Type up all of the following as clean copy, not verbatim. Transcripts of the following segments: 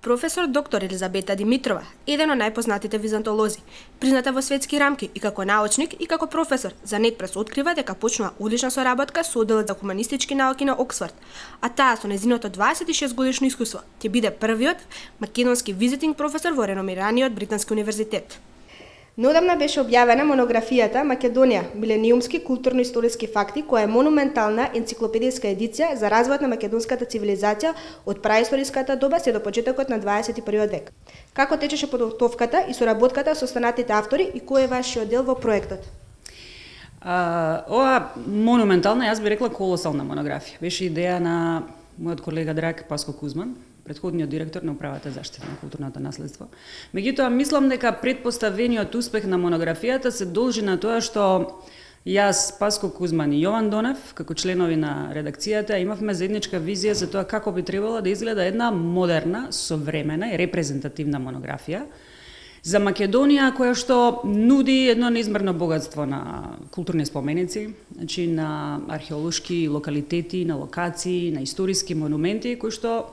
професор доктор Елизабета Димитрова, еден од најпознатите византолози, призната во светски рамки и како научник и како професор, за Нетпрес открива дека почнува одлична соработка со одделот за хуманистички науки на Оксфорд, а таа со нејзиното 26 годишно искуство ќе биде првиот македонски визитинг професор во реномираниот британски универзитет. Неодамна беше објавена монографијата Македонија – милениумски културно-историски факти, која е монументална енциклопедиска едиција за развојот на македонската цивилизација од праисториската доба се до почетокот на 21 век. Како течеше подготовката и соработката со останатите автори и кој е вашиот дел во проектот? Ова монументална, јас би рекла колосална монографија. Беше идеја на мојот колега драг Паско Кузман, претходниот директор на Управата за заштита на културното наследство. Меѓутоа, мислам дека предпоставениот успех на монографијата се должи на тоа што јас, Паско Кузман и Јован Донев, како членови на редакцијата, имавме заедничка визија за тоа како би требало да изгледа една модерна, современа и репрезентативна монографија за Македонија, која што нуди едно неизмерно богатство на културни споменици, значи на археолошки локалитети, на локации, на историски монументи, кои што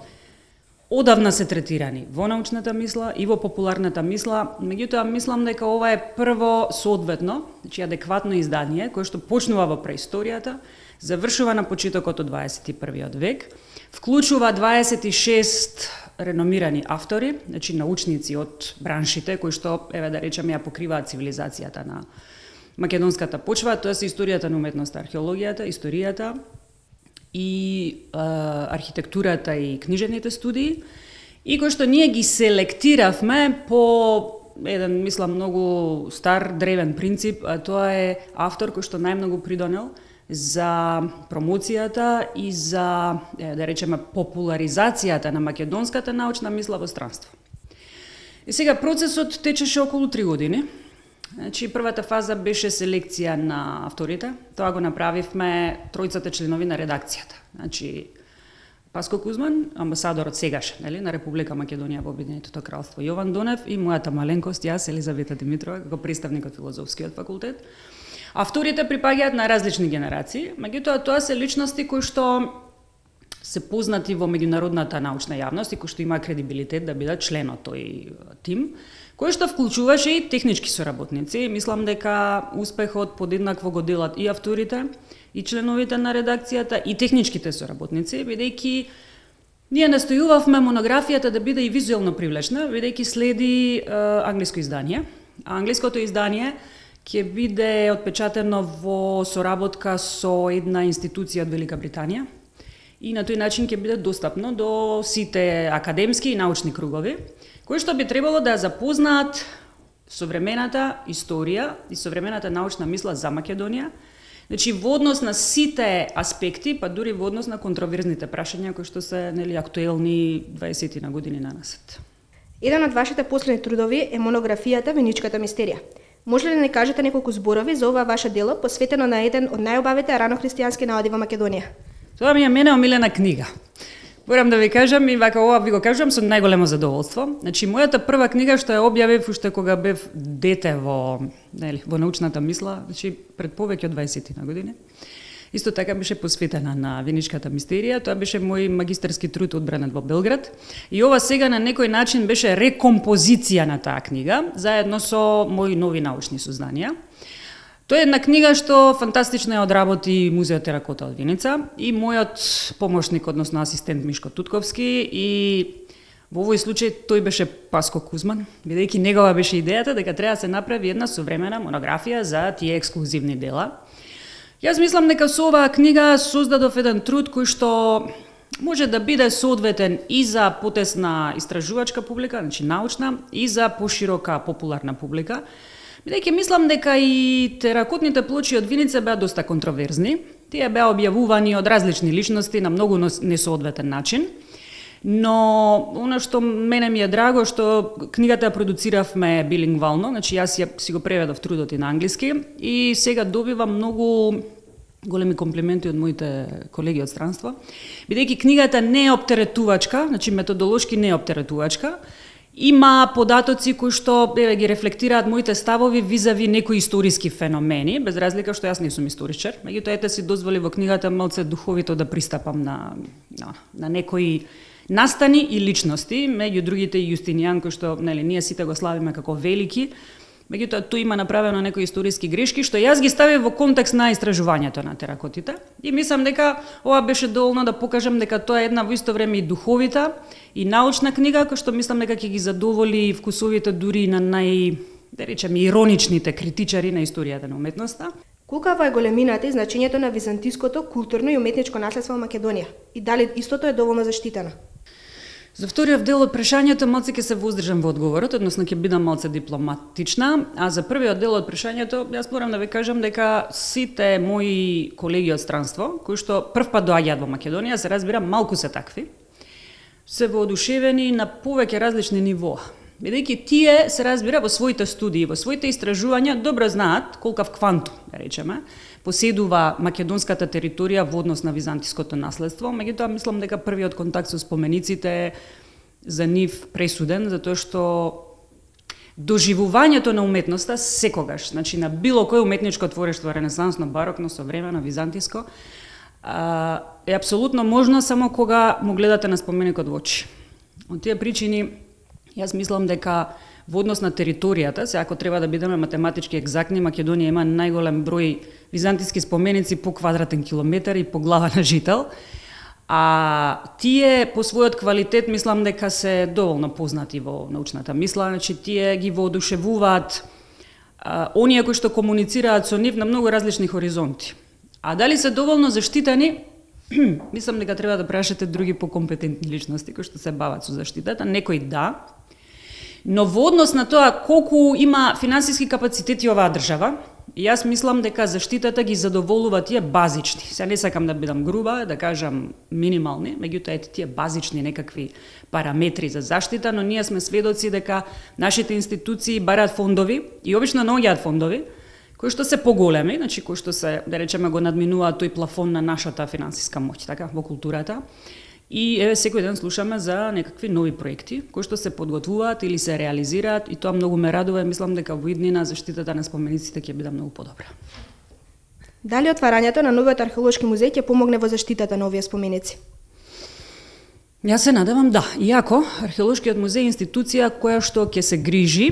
одавна се третирани во научната мисла и во популарната мисла. Меѓутоа, мислам дека ова е прво соодветно, значи адекватно издание, кое што почнува во преисторијата, завршува на почетокот од 21 век, вклучува 26 реномирани автори, значи научници од браншите, кои што, еве да речеме, ја покриваат цивилизацијата на македонската почва, тоа се историјата на уметноста, археологијата, историјата, и архитектурата и книжевните студии, и кои што ние ги селектиравме по еден, мислам, многу стар, древен принцип, а тоа е автор кој што најмногу придонел за промоцијата и за, да речеме, популаризацијата на македонската научна мисла во странство. И сега процесот течеше околу 3 години. Значи, првата фаза беше селекција на авторите. Тоа го направивме тројцата членови на редакцијата. Значи, Паско Кузман, амбасадорот сегаш, нели, на Република Македонија во Обединетото кралство, Јован Донев и мојата маленкост, јас, Елизабета Димитрова, како представник од филозофскиот факултет. Авторите припаѓаат на различни генерации, меѓутоа тоа се личности кои што се познати во меѓународната научна јавност и кои што има кредибилитет да бидат член од тој тим, кој што вклучуваше и технички соработници. Мислам дека успехот подеднакво го делат и авторите, и членовите на редакцијата, и техничките соработници, бидејќи ние настојувавме монографијата да биде и визуелно привлечна, бидејќи следи англиско издание. А англиското издание ќе биде отпечатено во соработка со една институција од Велика Британија и на тој начин ќе биде достапно до сите академски и научни кругови, кои што би требало да запознаат современата историја и современата научна мисла за Македонија, значи во однос на сите аспекти, па дури во однос на контроверзните прашања кои што се, нели, актуелни 20 на години нанасет. Еден од вашите последни трудови е монографијата Виничката мистерија. Може ли да ни кажете неколку зборови за ова ваше дело, посветено на еден од најубавите рано-христијански наоди во Македонија? Тоа ми е мене омилена книга. Морам да ви кажам, и вака ова ви го кажам со најголемо задоволство. Значи, мојата прва книга што ја објавив уште кога бев дете во научната мисла, значи пред повеќе од 20 на години. Исто така беше посветена на Виничката мистерија, тоа беше мој магистерски труд одбранет во Белград. И ова сега на некој начин беше рекомпозиција на таа книга, заедно со мои нови научни сознанија. Тоа е една книга што фантастично ја одработи Музеот Теракота од Виница и мојот помошник, односно асистент Мишко Тутковски, и во овој случај тој беше Паско Кузман, бидејќи негова беше идејата дека треба да се направи една современа монографија за тие ексклузивни дела. Јас мислам дека со оваа книга создадов еден труд кој што може да биде соодветен и за потесна истражувачка публика, значи научна, и за поширока популарна публика. Бидејќи мислам дека и теракотните плочи од Виница беа доста контроверзни. Тие беа објавувани од различни личности на многу несоодветен начин. Но она што мене ми е драго што книгата ја продуциравме билингвално, значи јас си го преведов трудот и на англиски и сега добивам многу големи комплименти од моите колеги од странство, бидејќи книгата не е оптеретувачка, значи методолошки не е оптеретувачка. Има податоци кои што ги рефлектираат моите ставови визави некои историски феномени, без разлика што јас не сум историчар, меѓутоа ете си дозволи во книгата малце духовито да пристапам на некои настани и личности, меѓу другите и Јустинијан, кој што ние сите го славиме како велики. Меѓутоа, тој има направено некои историски грешки, што јас ги ставив во контекст на истражувањето на теракотите. И мислам дека ова беше доволно да покажам дека тоа е една во исто време и духовита и научна книга, која што мислам дека ќе ги задоволи вкусовите дури на да речеме, ироничните критичари на историјата на уметноста. Колкава е големината и значењето на византиското културно и уметничко наследство во Македонија? И дали истото е доволно заштитено? За вториот дел од прашањето малце ќе се воздржам во одговорот, односно ќе бидам малце дипломатична, а за првиот дел од прашањето јас морам да ви кажам дека сите мои колеги од странство, кои што првпат доаѓаат во Македонија, се разбира малку се такви, се воодушевени на повеќе различни нивоа. Бидејќи тие се разбира во своите студии, во своите истражувања добро знаат колкав квантум, да речеме, поседува македонската територија во однос на византиското наследство, меѓутоа мислам дека првиот контакт со спомениците е за нив пресуден, затоа што доживувањето на уметноста секогаш, значи на било кој уметничко творештво, ренесансно, барокно, современо, византиско, е апсолутно можно само кога му гледате на споменикот во очи. Од тие причини јас мислам дека во однос на територијата, се ако треба да бидеме математички екзактни, Македонија има најголем број византиски споменици по квадратен километар и по глава на жител, а тие по својот квалитет мислам дека се доволно познати во научната мисла, значи тие ги воодушевуваат оние кои што комуницираат со нив на многу различни хоризонти. А дали се доволно заштитени? Мислам дека треба да прашате други покомпетентни личности кои што се бават со заштитата, некои да. Но во однос на тоа колку има финансиски капацитети оваа држава, јас мислам дека заштитата ги задоволува тие базични. Се не сакам да бидам груба, да кажам минимални, меѓутоа ете тие базични некакви параметри за заштита, но ние сме сведоци дека нашите институции бараат фондови и обично наоѓаат фондови кои што се поголеми, значи кои што се, да речеме, го надминуваат тој плафон на нашата финансиска моќ, така, во културата. И еве секој ден слушаме за некакви нови проекти кои што се подготвуваат или се реализираат и тоа многу ме радува и мислам дека во иднина заштитата на спомениците ќе биде многу подобра. Дали отварањето на новиот археолошки музеј ќе помогне во заштитата на овие споменици? Јас се надевам да. Иако археолошкиот музеј е институција која што ќе се грижи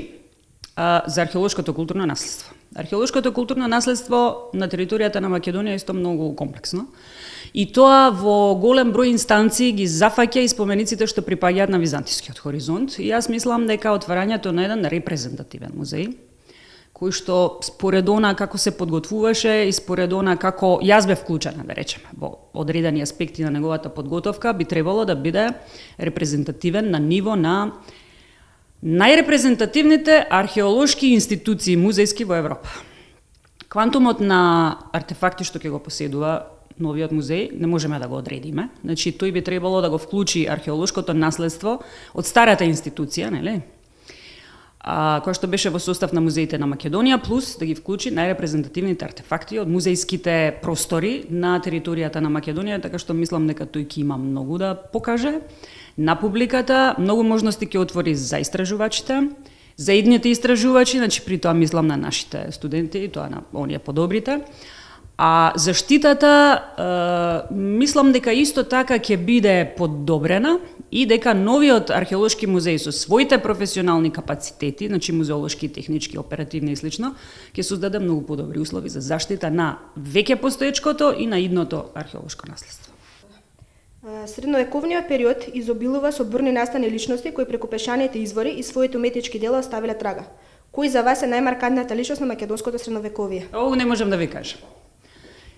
за археолошкото културно наследство. Археолошкото културно наследство на територијата на Македонија е исто многу комплексно. И тоа во голем број инстанции ги зафаќа и спомениците што припаѓаат на византискиот хоризонт. И јас мислам дека отварањето на еден репрезентативен музеј, кој што според она како се подготвуваше и според она како јас бев вклучена, да речеме, во одредени аспекти на неговата подготовка, би требало да биде репрезентативен на ниво на најрепрезентативните археолошки институции музејски во Европа. Квантумот на артефакти што ќе го поседува новиот музеј не можеме да го одредиме. Значи тој би требало да го вклучи археолошкото наследство од старата институција, нели? Која што беше во состав на музеите на Македонија, плюс да ги вклучи најрепрезентативните артефакти од музејските простори на територијата на Македонија, така што мислам дека тој ќе има многу да покаже на публиката, многу можности ќе отвори за истражувачите, за идните истражувачи, значи при тоа мислам на нашите студенти, тоа на оние подобрите. А заштитата, мислам дека исто така ќе биде подобрена и дека новиот археолошки музеј со своите професионални капацитети, значи музеолошки, технички, оперативни и слично, ќе создаде многу подобри услови за заштита на веќе постоечкото и на идното археолошко наследство. Средновековниот период изобилува со бурни настани личности кои преку пешаните извори и своите уметнички дела оставиле трага. Кој за вас е најмаркантната личност на македонското средновековие? Ово не можам да ви кажам.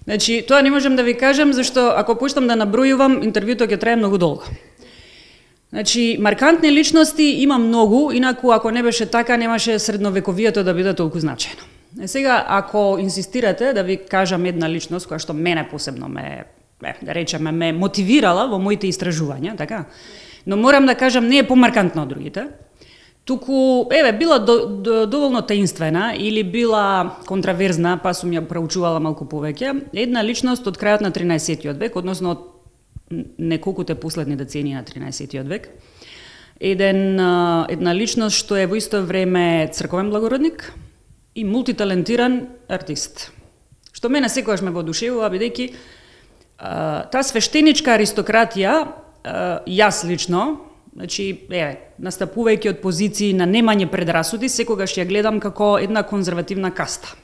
Значи, тоа не можам да ви кажам, зашто ако почнам да набројувам, интервјуто ќе трае многу долго. Значи, маркантни личности има многу, инаку ако не беше така, немаше средновековието да биде толку значајно. Сега, ако инсистирате да ви кажам една личност која што мене посебно да речеме, ме мотивирала во моите истражувања, така? Но морам да кажам, не е помаркантна од другите. Туку, била доволно таинствена или била контраверзна, па сум ја проучувала малку повеќе, една личност од крајот на 13 век, односно од неколкуте последни децении на 13 век. Една личност што е во исто време црковен благородник и мултиталентиран артист. Што мене секогаш ме воодушевува, бидејќи таа свештеничка аристократија јас лично, значи, настапувајќи од позиции на немање предрасуди, секогаш ја гледам како една конзервативна каста.